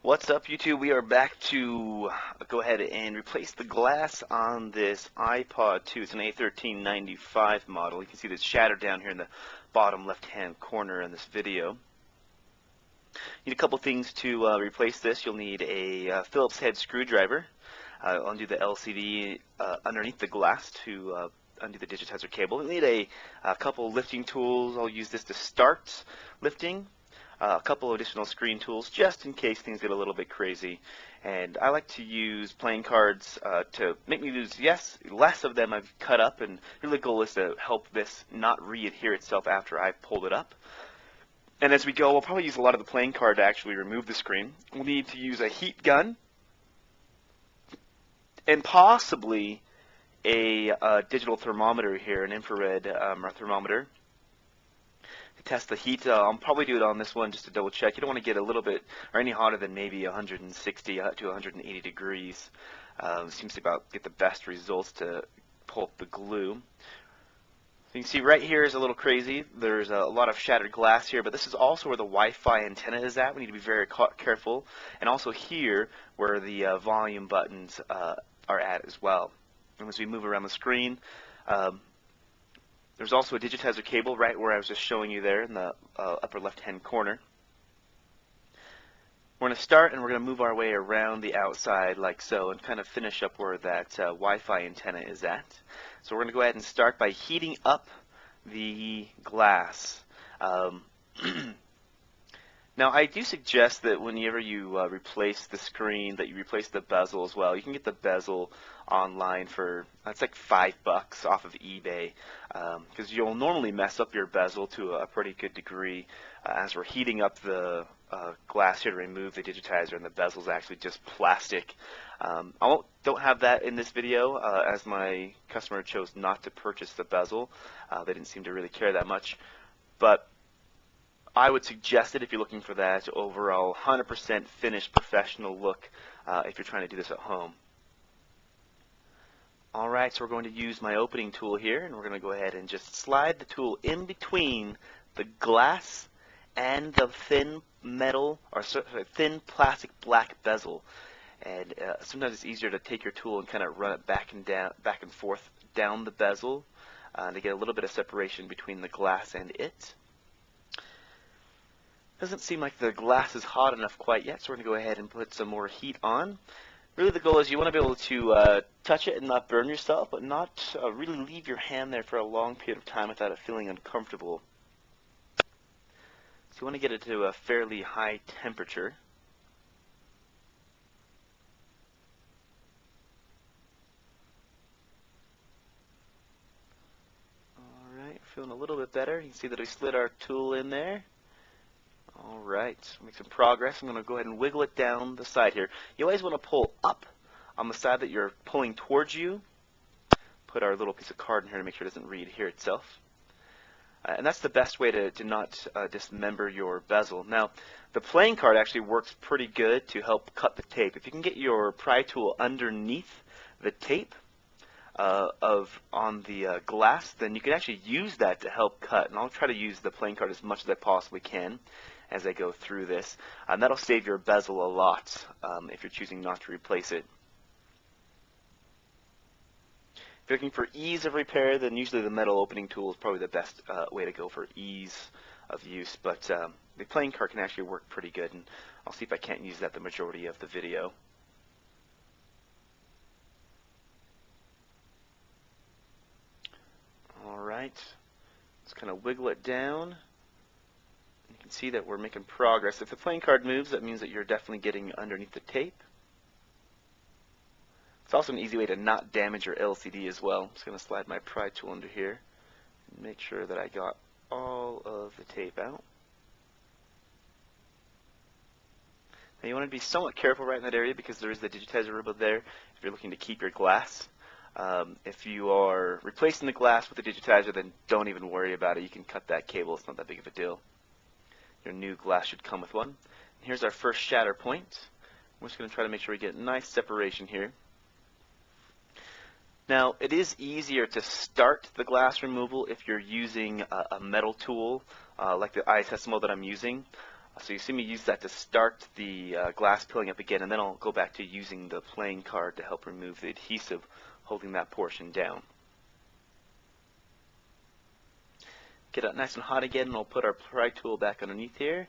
What's up, YouTube? We are back to go ahead and replace the glass on this iPod 2. It's an A1395 model. You can see this shattered down here in the bottom left-hand corner in this video. Need a couple things to replace this. You'll need a Phillips head screwdriver. Undo the LCD underneath the glass to undo the digitizer cable. You'll need a couple lifting tools. I'll use this to start lifting. A couple of additional screen tools just in case things get a little bit crazy. And I like to use playing cards to make me use less of them I've cut up, and really the goal is to help this not re-adhere itself after I've pulled it up. And as we go, we'll probably use a lot of the playing card to actually remove the screen. We'll need to use a heat gun and possibly a digital thermometer here, an infrared thermometer. Test the heat. I'll probably do it on this one just to double check. You don't want to get a little bit or any hotter than maybe 160 to 180 degrees. Seems to get the best results to pull up the glue. So you can see right here is a little crazy. There's a lot of shattered glass here, but this is also where the Wi-Fi antenna is at. We need to be very careful. And also here where the volume buttons are at as well. And as we move around the screen, there's also a digitizer cable right where I was just showing you there in the upper left-hand corner. We're going to start and we're going to move our way around the outside like so and kind of finish up where that Wi-Fi antenna is at. So we're going to go ahead and start by heating up the glass. Now I do suggest that whenever you replace the screen that you replace the bezel as well. You can get the bezel online for, it's like $5 off of eBay, because you'll normally mess up your bezel to a pretty good degree as we're heating up the glass here to remove the digitizer, and the bezel is actually just plastic. Don't have that in this video as my customer chose not to purchase the bezel. They didn't seem to really care that much, but I would suggest it if you're looking for that overall 100% finished professional look if you're trying to do this at home. Alright, so we're going to use my opening tool here, and we're going to go ahead and just slide the tool in between the glass and the thin metal, or thin plastic black bezel. And sometimes it's easier to take your tool and kind of run it back and forth down the bezel to get a little bit of separation between the glass and it. Doesn't seem like the glass is hot enough quite yet, so we're going to go ahead and put some more heat on. Really the goal is you want to be able to touch it and not burn yourself, but not really leave your hand there for a long period of time without it feeling uncomfortable. So you want to get it to a fairly high temperature. Alright, feeling a little bit better. You can see that we slid our tool in there. Alright, make some progress. I'm going to go ahead and wiggle it down the side here. You always want to pull up on the side that you're pulling towards you. Put our little piece of card in here to make sure it doesn't re-adhere itself. And that's the best way to not dismember your bezel. Now, the playing card actually works pretty good to help cut the tape. If you can get your pry tool underneath the tape on the glass, then you can actually use that to help cut. And I'll try to use the playing card as much as I possibly can as I go through this. And that'll save your bezel a lot if you're choosing not to replace it. If you're looking for ease of repair, then usually the metal opening tool is probably the best way to go for ease of use. But the playing card can actually work pretty good, and I'll see if I can't use that the majority of the video. Alright, let's kind of wiggle it down. You can see that we're making progress. If the playing card moves, that means that you're definitely getting underneath the tape. It's also an easy way to not damage your LCD as well. I'm just going to slide my pry tool under here and make sure that I got all of the tape out. Now you want to be somewhat careful right in that area because there is the digitizer ribbon there if you're looking to keep your glass. If you are replacing the glass with the digitizer, then don't even worry about it. You can cut that cable. It's not that big of a deal. Your new glass should come with one. And here's our first shatter point. I'm just going to try to make sure we get nice separation here. Now, it is easier to start the glass removal if you're using a metal tool like the Disassembly that I'm using. So you see me use that to start the glass peeling up again, and then I'll go back to using the playing card to help remove the adhesive holding that portion down. Get it nice and hot again, and I'll put our pry tool back underneath here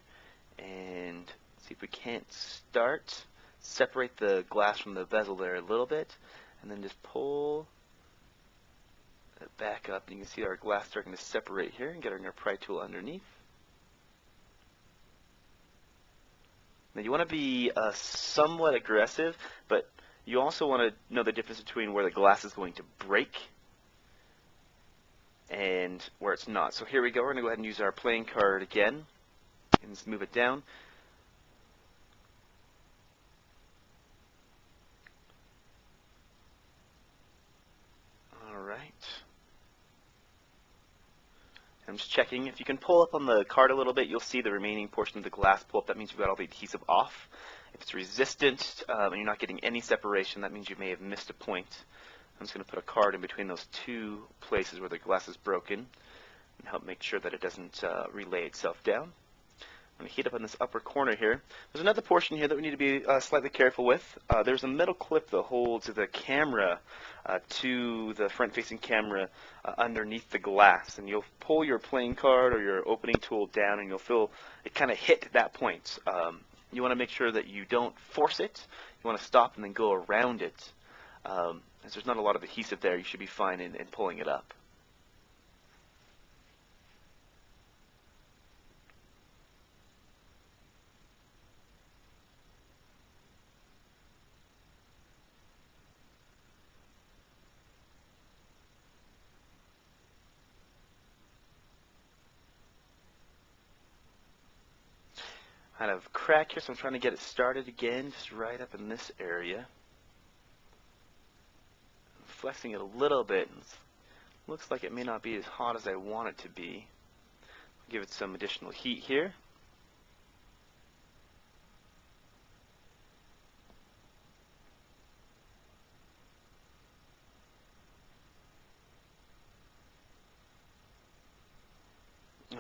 and see if we can't start. Separate the glass from the bezel there a little bit, and then just pull it back up. And you can see our glass starting to separate here, and getting our pry tool underneath. Now you want to be somewhat aggressive, but you also want to know the difference between where the glass is going to break and where it's not. So here we go. We're going to go ahead and use our playing card again and just move it down. All right. I'm just checking. If you can pull up on the card a little bit, you'll see the remaining portion of the glass pull up. That means you've got all the adhesive off. If it's resistant and you're not getting any separation, that means you may have missed a point. I'm just going to put a card in between those two places where the glass is broken and help make sure that it doesn't relay itself down. I'm going to heat up on this upper corner here. There's another portion here that we need to be slightly careful with. There's a metal clip that holds the camera to the front-facing camera underneath the glass, and you'll pull your playing card or your opening tool down, and you'll feel it kind of hit that point. You want to make sure that you don't force it. You want to stop and then go around it. As there's not a lot of adhesive there, you should be fine in pulling it up. Kind of crack here, so I'm trying to get it started again, just right up in this area. I'm flexing it a little bit. Looks like it may not be as hot as I want it to be. Give it some additional heat here.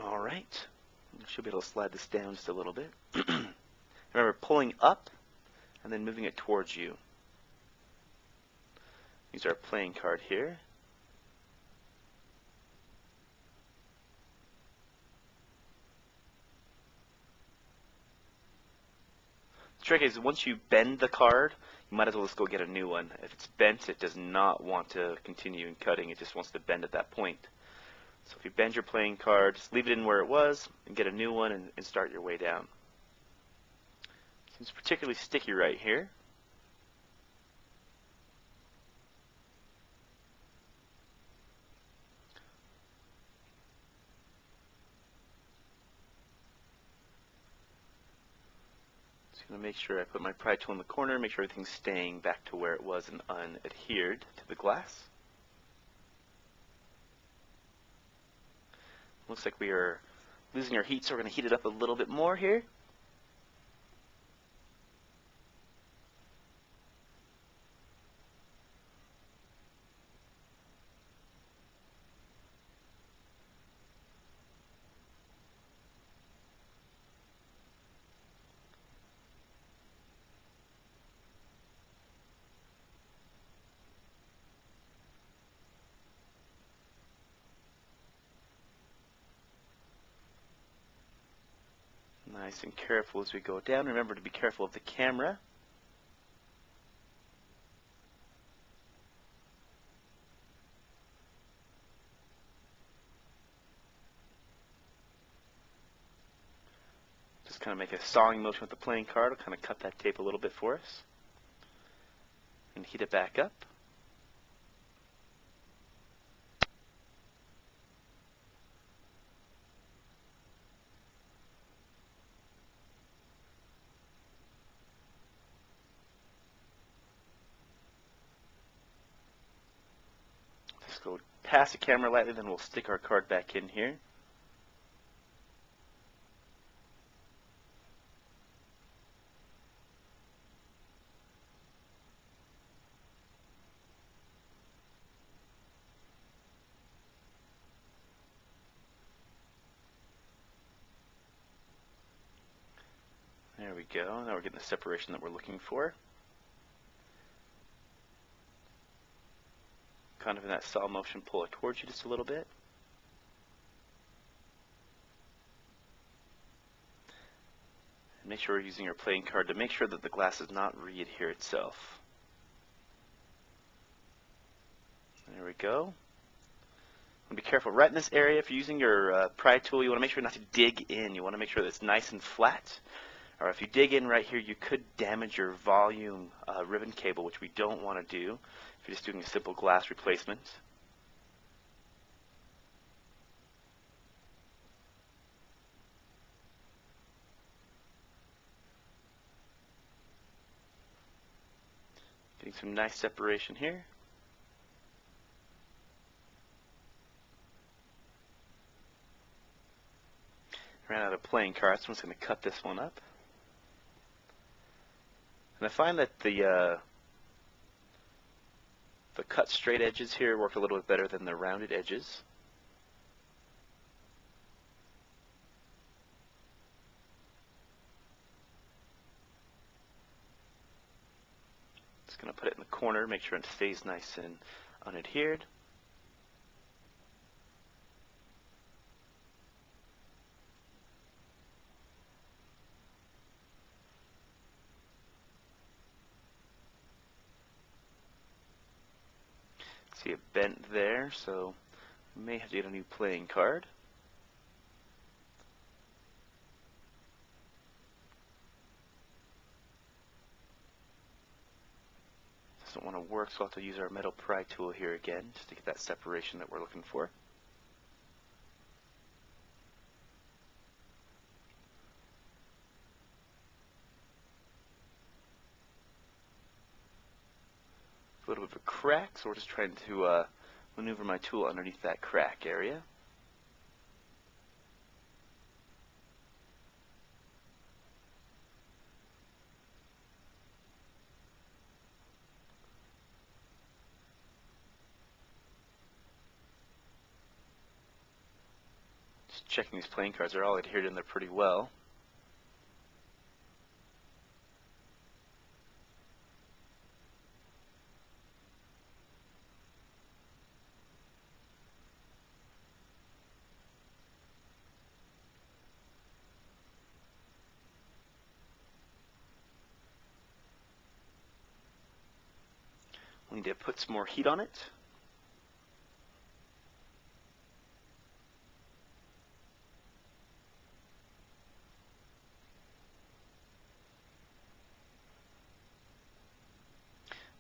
All right. Should be able to slide this down just a little bit. Remember, pulling up and then moving it towards you. Use our playing card here. The trick is once you bend the card, you might as well just go get a new one. If it's bent, it does not want to continue in cutting. It just wants to bend at that point. So if you bend your playing card, just leave it in where it was and get a new one and start your way down. Seems particularly sticky right here. Just going to make sure I put my pry tool in the corner, make sure everything's staying back to where it was and unadhered to the glass. Looks like we are losing our heat, so we're going to heat it up a little bit more here. Nice and careful as we go down. Remember to be careful of the camera. Just kind of make a sawing motion with the playing card. It'll kind of cut that tape a little bit for us. And heat it back up. Just go past the camera lightly, then we'll stick our card back in here. There we go. Now we're getting the separation that we're looking for. Kind of in that saw motion, pull it towards you just a little bit. And make sure we're using our playing card to make sure that the glass does not re-adhere itself. There we go. Be careful right in this area. If you're using your pry tool, you want to make sure not to dig in. You want to make sure that it's nice and flat. Or if you dig in right here, you could damage your volume ribbon cable, which we don't want to do if you're just doing a simple glass replacement. Getting some nice separation here. Ran out of playing cards, so I'm just going to cut this one up. And I find that the cut straight edges here work a little bit better than the rounded edges. Just going to put it in the corner, make sure it stays nice and unadhered. See a bent there, so we may have to get a new playing card. Doesn't want to work, so we'll have to use our metal pry tool here again, just to get that separation that we're looking for. A little bit of a crack, so we're just trying to maneuver my tool underneath that crack area. Just checking these playing cards are all adhered in there pretty well. We need to put some more heat on it.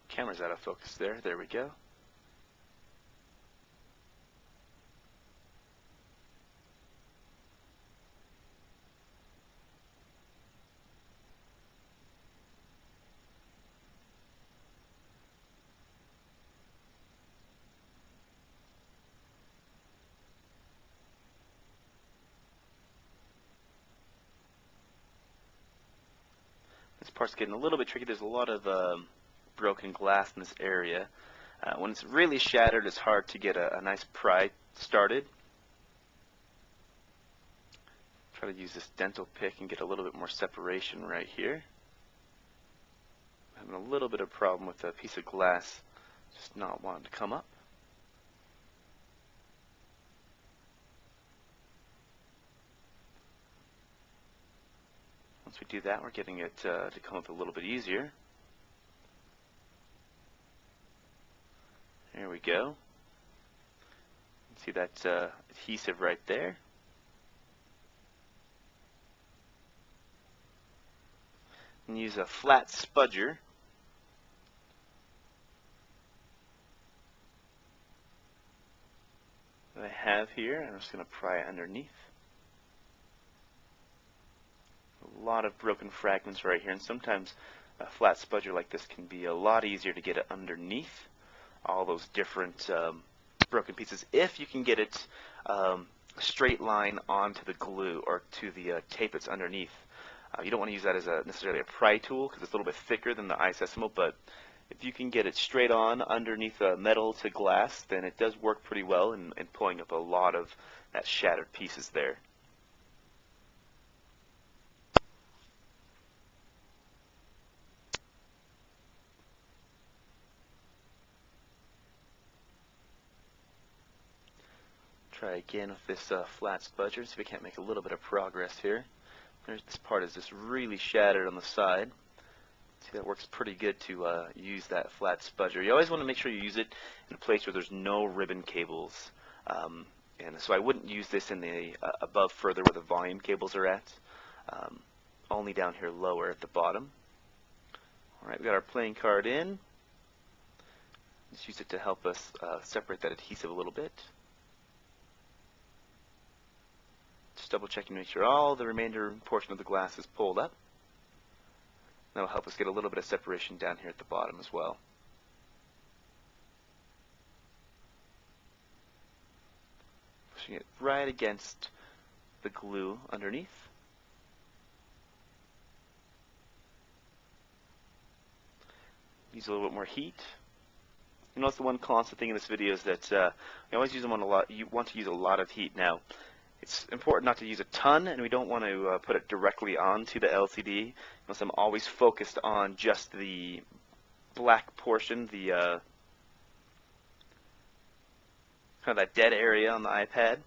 Camera's out of focus there. There we go. This part's getting a little bit tricky. There's a lot of broken glass in this area. When it's really shattered, it's hard to get a nice pry started. Try to use this dental pick and get a little bit more separation right here. Having a little bit of problem with a piece of glass just not wanting to come up. Once we do that, we're getting it to come up a little bit easier. There we go. See that adhesive right there. And use a flat spudger. That I have here. I'm just going to pry it underneath. A lot of broken fragments right here, and sometimes a flat spudger like this can be a lot easier to get it underneath all those different broken pieces if you can get it a straight line onto the glue or to the tape that's underneath. You don't want to use that as necessarily a pry tool because it's a little bit thicker than the Disassembly, but if you can get it straight on underneath metal to glass, then it does work pretty well in pulling up a lot of that shattered pieces there. Try again with this flat spudger, see if we can't make a little bit of progress here. This part is just really shattered on the side. See, that works pretty good to use that flat spudger. You always want to make sure you use it in a place where there's no ribbon cables. And so I wouldn't use this in the above further where the volume cables are at. Only down here lower at the bottom. Alright, we got our playing card in. Just use it to help us separate that adhesive a little bit. Just double checking to make sure all the remainder portion of the glass is pulled up. That'll help us get a little bit of separation down here at the bottom as well. Pushing it right against the glue underneath. Use a little bit more heat. You notice the one constant thing in this video is that you always use them on a lot. You want to use a lot of heat. Now, it's important not to use a ton, and we don't want to put it directly onto the LCD. Notice I'm always focused on just the black portion, the kind of that dead area on the iPad.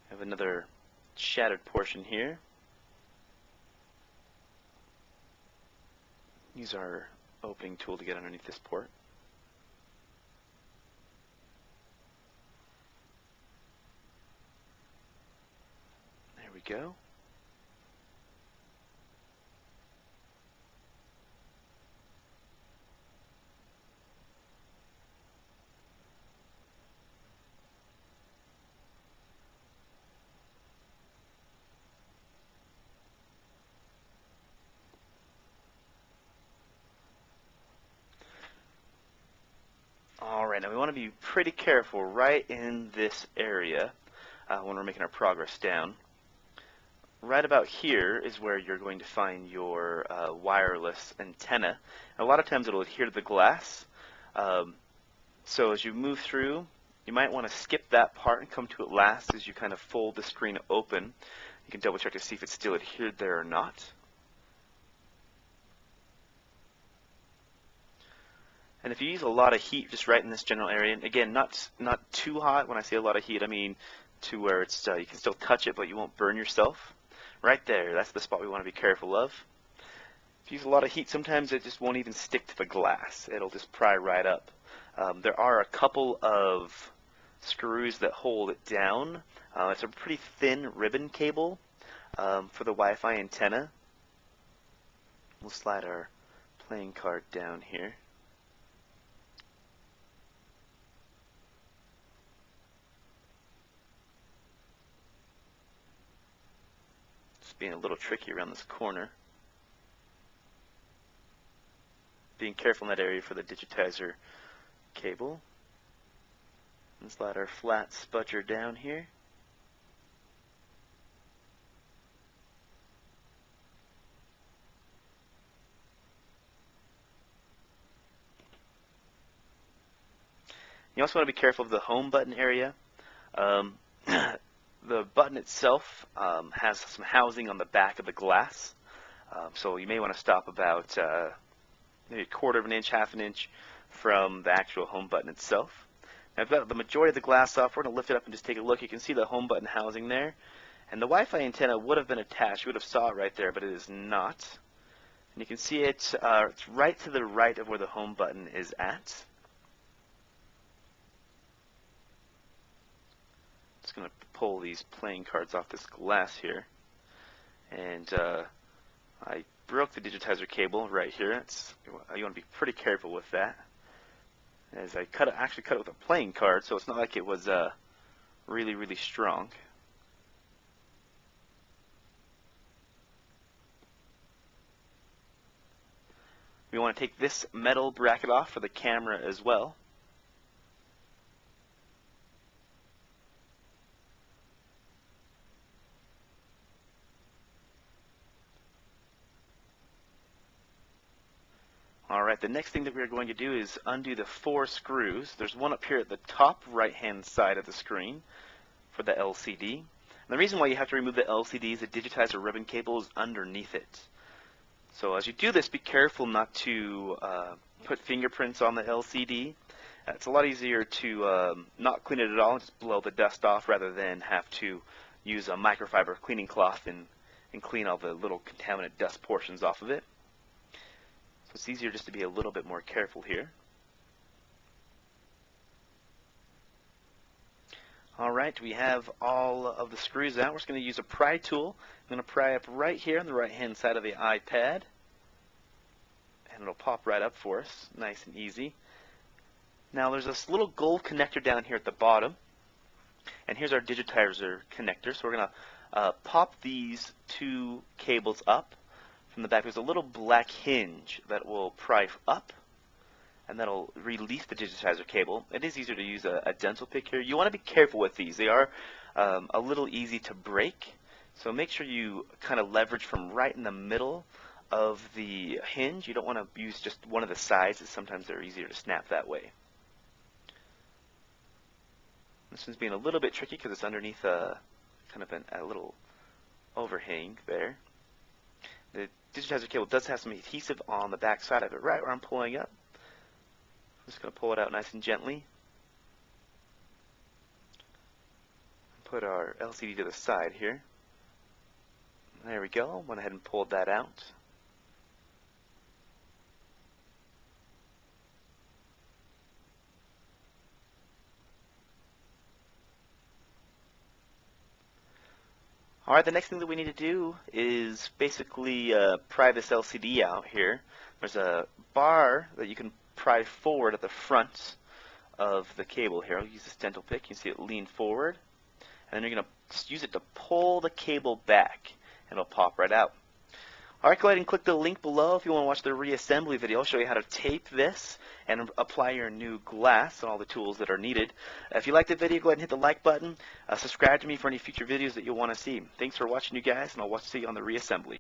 I have another shattered portion here. Use our opening tool to get underneath this port. There we go. Alright, now we want to be pretty careful right in this area when we're making our progress down. Right about here is where you're going to find your wireless antenna. And a lot of times it'll adhere to the glass. So as you move through, you might want to skip that part and come to it last as you kind of fold the screen open. You can double check to see if it's still adhered there or not. And if you use a lot of heat just right in this general area, and again, not too hot. When I say a lot of heat, I mean to where it's you can still touch it, but you won't burn yourself. Right there, that's the spot we want to be careful of. If you use a lot of heat, sometimes it just won't even stick to the glass. It'll just pry right up. There are a couple of screws that hold it down. It's a pretty thin ribbon cable for the Wi-Fi antenna. We'll slide our playing card down here. Being a little tricky around this corner. Being careful in that area for the digitizer cable. And slide our flat spudger down here. You also want to be careful of the home button area. The button itself has some housing on the back of the glass, so you may want to stop about maybe a quarter of an inch, half an inch from the actual home button itself. Now I've got the majority of the glass off. We're going to lift it up and just take a look. You can see the home button housing there, and the Wi-Fi antenna would have been attached. You would have saw it right there, but it is not. And you can see it's right to the right of where the home button is at. Just going to pull these playing cards off this glass here, and I broke the digitizer cable right here. You want to be pretty careful with that, as I actually cut it with a playing card, so it's not like it was really strong. We want to take this metal bracket off for the camera as well. Alright, the next thing that we're going to do is undo the 4 screws. There's one up here at the top right-hand side of the screen for the LCD. And the reason why you have to remove the LCD is the digitizer ribbon cable is underneath it. So as you do this, be careful not to put fingerprints on the LCD. It's a lot easier to not clean it at all and just blow the dust off rather than have to use a microfiber cleaning cloth and clean all the little contaminant dust portions off of it. So it's easier just to be a little bit more careful here. Alright, we have all of the screws out. We're just going to use a pry tool. I'm going to pry up right here on the right hand side of the iPad. And it'll pop right up for us, nice and easy. Now there's this little gold connector down here at the bottom. And here's our Digitizer connector. So we're going to pop these two cables up from the back. There's a little black hinge that will pry up, and that'll release the Digitizer cable. It is easier to use a dental pick here. You want to be careful with these. They are a little easy to break, so make sure you kind of leverage from right in the middle of the hinge. You don't want to use just one of the sides, as sometimes they're easier to snap that way. This one's being a little bit tricky because it's underneath a little overhang there. The Digitizer cable does have some adhesive on the back side of it, right where I'm pulling up. I'm just going to pull it out nice and gently. Put our LCD to the side here. There we go. Went ahead and pulled that out. Alright, the next thing that we need to do is basically pry this LCD out here. There's a bar that you can pry forward at the front of the cable here. I'll use this dental pick. You can see it lean forward. And then you're going to use it to pull the cable back, and it'll pop right out. Alright, go ahead and click the link below if you want to watch the reassembly video. I'll show you how to tape this and apply your new glass and all the tools that are needed. If you liked the video, go ahead and hit the like button. Subscribe to me for any future videos that you'll want to see. Thanks for watching, you guys, and I'll see you on the reassembly.